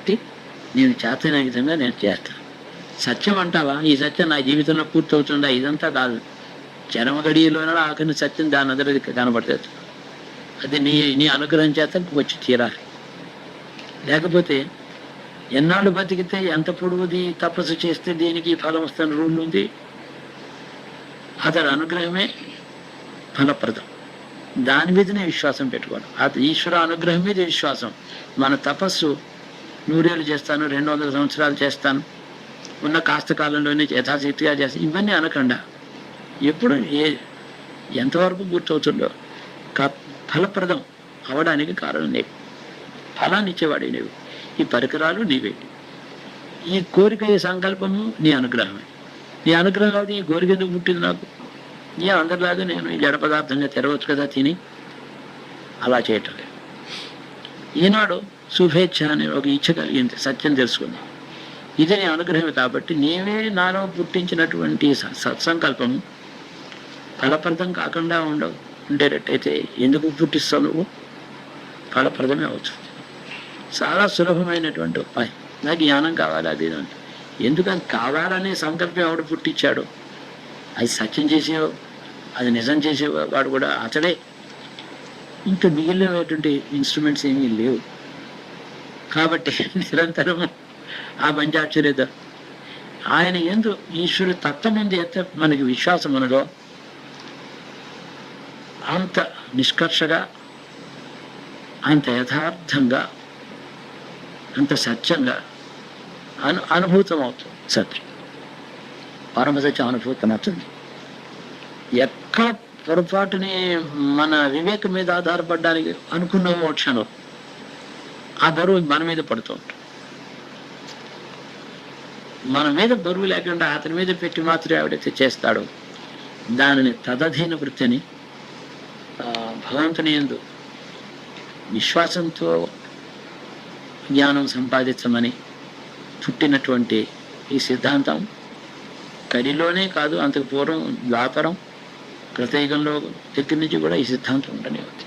కాబట్టి నేను చేతనైన విధంగా నేను చేస్తాను. సత్యం అంటావా, ఈ సత్యం నా జీవితంలో పూర్తవుతుందా? ఇదంతా కాదు. చరమ గడియలోనే ఆఖరి సత్యం దాని అందరికి కనబడుతుంది. అది నీ అనుగ్రహం చేత వచ్చి తీరాలి. లేకపోతే ఎన్నాళ్ళు బతికితే ఎంత పొడుగుది తపస్సు చేస్తే దేనికి ఫలం వస్తున్న రూల్ ఉంది. అతని అనుగ్రహమే ఫలప్రదం. దాని మీదనే విశ్వాసం పెట్టుకోవడం. అది ఈశ్వర అనుగ్రహం మీద విశ్వాసం. మన తపస్సు 100 ఏళ్ళు చేస్తాను, 200 సంవత్సరాలు చేస్తాను, ఉన్న కాస్త కాలంలోనే యథాశక్తిగా చేస్తాను, ఇవన్నీ అనకుండా ఎప్పుడు ఎంతవరకు పూర్తవుతుందో ఫలప్రదం అవడానికి కారణం నీవు. ఫలాన్ని ఇచ్చేవాడే నీవు. ఈ పరికరాలు నీవే. ఈ కోరిక, ఈ సంకల్పము నీ అనుగ్రహమే. నీ అనుగ్రహం కాదు ఈ కోరిక ఎందుకు పుట్టింది నాకు? ఏ అందరిలాగా నేను ఈ జడ పదార్థంగా తెరవచ్చు కదా తిని, అలా చేయటం లేదు. ఈనాడు శుభేచ్ఛ అనే ఒక ఇచ్చ కలిగింది, సత్యం తెలుసుకుంది. ఇది నీ అనుగ్రహమే. కాబట్టి నీవే నాలో పుట్టించినటువంటి సత్సంకల్పము ఫలప్రదం కాకుండా ఉండేటట్టయితే ఎందుకు పుట్టిస్తావు నువ్వు? ఫలప్రదమే అవుతుంది. చాలా సులభమైనటువంటి ఉపాయం. నాకు జ్ఞానం కావాలి, అది ఎందుకని కావాలనే సంకల్పం ఎవడు పుట్టించాడు? అది సత్యం చేసేవాడు, అది నిజం చేసేవాడు కూడా అతడే. ఇంకా మిగిలినటువంటి ఇన్స్ట్రుమెంట్స్ ఏమీ లేవు. కాబట్టి నిరంతరం ఆ పంచాక్షరేత ఆయన ఎందు ఈశ్వరు తత్వం ఉంది. ఎంత మనకి విశ్వాసం ఉన్నదో అంత నిష్కర్షగా, అంత యథార్థంగా, అంత సత్యంగా అనుభూతం అవుతుంది. సత్యం పరమసత్యం అనుభూతం అవుతుంది. ఎక్కడ పొరపాటుని మన వివేకం మీద ఆధారపడడానికి అనుకున్న క్షణం ఆ బరువు మన మీద పడుతూ ఉంటుంది. మన మీద బరువు లేకుండా అతని మీద పెట్టి మాత్రం ఎవడైతే చేస్తాడో దానిని తదధీన వృత్తిని భగవంతుని యందు విశ్వాసంతో జ్ఞానం సంపాదించమని చుట్టినటువంటి ఈ సిద్ధాంతం కడిలోనే కాదు, అంతకు పూర్వం ద్వాపరం కృతయుగంలో దగ్గర నుంచి కూడా ఈ సిద్ధాంతం ఉండనే ఉంది.